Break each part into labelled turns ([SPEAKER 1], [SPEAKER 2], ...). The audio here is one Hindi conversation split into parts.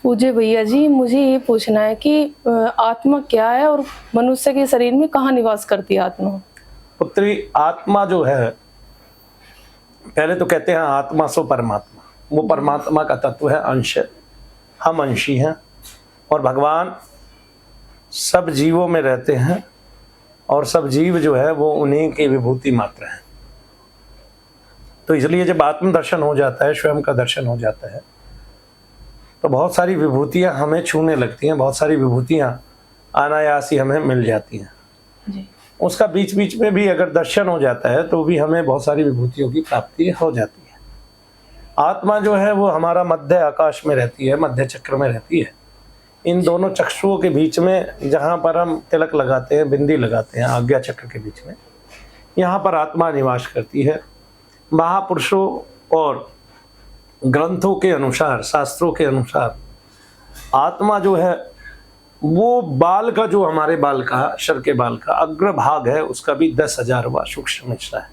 [SPEAKER 1] पूज्य भैया जी, मुझे ये पूछना है कि आत्मा क्या है और मनुष्य के शरीर में कहाँ निवास करती है आत्मा?
[SPEAKER 2] पुत्री, आत्मा जो है, पहले तो कहते हैं आत्मा सो परमात्मा। वो परमात्मा का तत्व है, अंश है। हम अंशी हैं और भगवान सब जीवों में रहते हैं और सब जीव जो है वो उन्हीं की विभूति मात्र है। तो इसलिए जब आत्म दर्शन हो जाता है, स्वयं का दर्शन हो जाता है, तो बहुत सारी विभूतियां हमें छूने लगती हैं, बहुत सारी विभूतियां अनायास ही हमें मिल जाती हैं
[SPEAKER 1] जी।
[SPEAKER 2] उसका बीच बीच में भी अगर दर्शन हो जाता है तो भी हमें बहुत सारी विभूतियों की प्राप्ति हो जाती है। आत्मा जो है वो हमारा मध्य आकाश में रहती है, मध्य चक्र में रहती है। इन दोनों चक्षुओं के बीच में जहाँ पर हम तिलक लगाते हैं, बिंदी लगाते हैं, आज्ञा चक्र के बीच में, यहाँ पर आत्मा निवास करती है। महापुरुषों और ग्रंथों के अनुसार, शास्त्रों के अनुसार आत्मा जो है वो बाल का, जो हमारे बाल का, शर के बाल का अग्रभाग है, उसका भी 10,000वां सूक्ष्म हिस्सा है।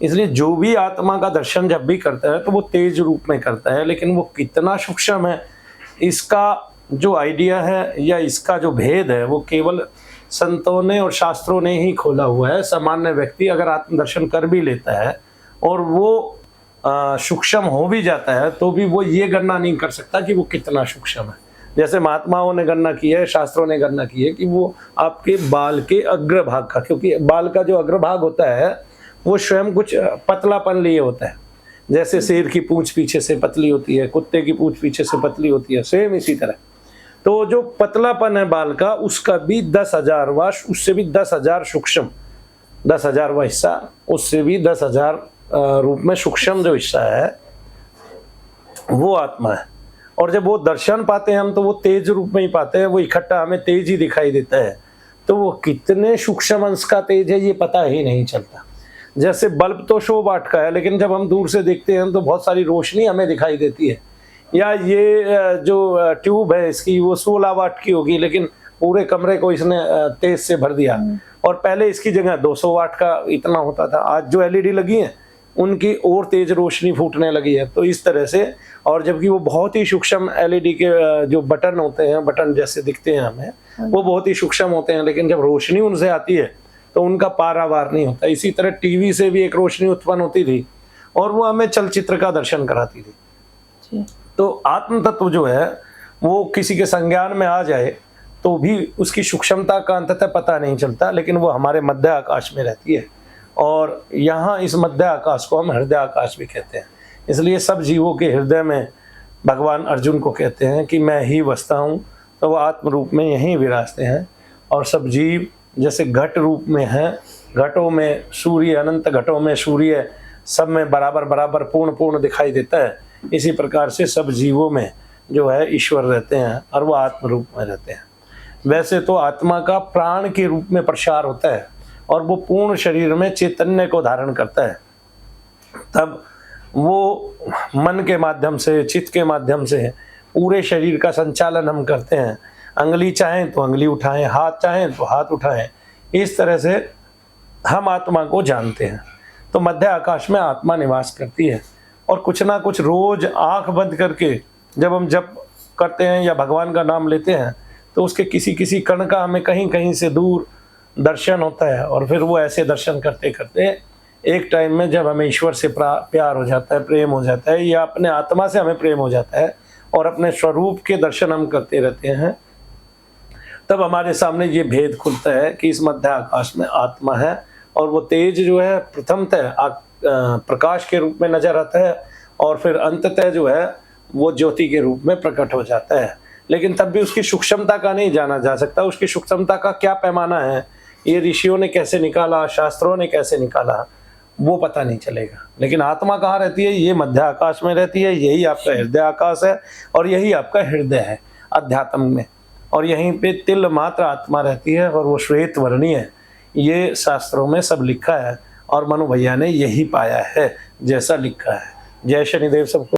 [SPEAKER 2] इसलिए जो भी आत्मा का दर्शन जब भी करता है तो वो तेज रूप में करता है, लेकिन वो कितना सूक्ष्म है इसका जो आइडिया है या इसका जो भेद है वो केवल संतों ने और शास्त्रों ने ही खोला हुआ है। सामान्य व्यक्ति अगर आत्मदर्शन कर भी लेता है और वो सूक्ष्म हो भी जाता है तो भी वो ये गणना नहीं कर सकता कि वो कितना सूक्ष्म है। जैसे महात्माओं ने गणना की है, शास्त्रों ने गणना की है कि वो आपके बाल के अग्रभाग का, क्योंकि बाल का जो अग्रभाग होता है वो स्वयं कुछ पतलापन लिए होता है। जैसे शेर की पूंछ पीछे से पतली होती है, कुत्ते की पूंछ पीछे से पतली होती है, सेम इसी तरह। तो जो पतलापन है बाल का, उसका भी 10,000वां, उससे भी 10,000 सूक्ष्म, 10,000वां हिस्सा, उससे भी 10,000 रूप में सूक्ष्म जो हिस्सा है वो आत्मा है। और जब वो दर्शन पाते हैं हम तो वो तेज रूप में ही पाते हैं, वो इकट्ठा हमें तेज ही दिखाई देता है। तो वो कितने सूक्ष्म अंश का तेज है ये पता ही नहीं चलता। जैसे बल्ब तो 100 वाट का है, लेकिन जब हम दूर से देखते हैं तो बहुत सारी रोशनी हमें दिखाई देती है। या ये जो ट्यूब है इसकी वो 16 वाट की होगी, लेकिन पूरे कमरे को इसने तेज से भर दिया। और पहले इसकी जगह 200 वाट का इतना होता था। आज जो LED लगी है उनकी और तेज रोशनी फूटने लगी है। तो इस तरह से, और जबकि वो बहुत ही सूक्ष्म LED के जो बटन होते हैं, बटन जैसे दिखते हैं हमें, वो बहुत ही सूक्ष्म होते हैं, लेकिन जब रोशनी उनसे आती है तो उनका पारावार नहीं होता। इसी तरह टीवी से भी एक रोशनी उत्पन्न होती थी और वो हमें चलचित्र का दर्शन कराती थी जी। तो आत्म तत्व जो है वो किसी के संज्ञान में आ जाए तो भी उसकी सूक्ष्मता का अंततः पता नहीं चलता, लेकिन वो हमारे मध्य आकाश में रहती है। और यहाँ इस मध्य आकाश को हम हृदय आकाश भी कहते हैं। इसलिए सब जीवों के हृदय में भगवान अर्जुन को कहते हैं कि मैं ही बसता हूँ, तो वो आत्म रूप में यहीं विराजते हैं। और सब जीव जैसे घट रूप में हैं, घटों में सूर्य, अनंत घटों में सूर्य सब में बराबर बराबर पूर्ण पूर्ण दिखाई देता है, इसी प्रकार से सब जीवों में जो है ईश्वर रहते हैं और वो आत्म रूप में रहते हैं। वैसे तो आत्मा का प्राण के रूप में प्रसार होता है और वो पूर्ण शरीर में चैतन्य को धारण करता है। तब वो मन के माध्यम से, चित्त के माध्यम से पूरे शरीर का संचालन हम करते हैं। अंगुली चाहें तो अंगुली उठाएं, हाथ चाहें तो हाथ उठाएं, इस तरह से हम आत्मा को जानते हैं। तो मध्य आकाश में आत्मा निवास करती है और कुछ ना कुछ रोज आंख बंद करके जब हम जप करते हैं या भगवान का नाम लेते हैं तो उसके किसी किसी कण का हमें कहीं कहीं से दूर दर्शन होता है। और फिर वो ऐसे दर्शन करते करते एक टाइम में जब हमें ईश्वर से प्यार हो जाता है, प्रेम हो जाता है, या अपने आत्मा से हमें प्रेम हो जाता है और अपने स्वरूप के दर्शन हम करते रहते हैं, तब हमारे सामने ये भेद खुलता है कि इस मध्य आकाश में आत्मा है और वो तेज जो है प्रथमतः प्रकाश के रूप में नजर आता है और फिर अंततः जो है वो ज्योति के रूप में प्रकट हो जाता है। लेकिन तब भी उसकी सूक्ष्मता का नहीं जाना जा सकता। उसकी सूक्ष्मता का क्या पैमाना है, ये ऋषियों ने कैसे निकाला, शास्त्रों ने कैसे निकाला, वो पता नहीं चलेगा। लेकिन आत्मा कहाँ रहती है? ये मध्य आकाश में रहती है। यही आपका हृदय आकाश है और यही आपका हृदय है अध्यात्म में। और यहीं पे तिल मात्र आत्मा रहती है और वो श्वेत वर्णीय है। ये शास्त्रों में सब लिखा है और मनु भैया ने यही पाया है जैसा लिखा है। जय शनिदेव सबको।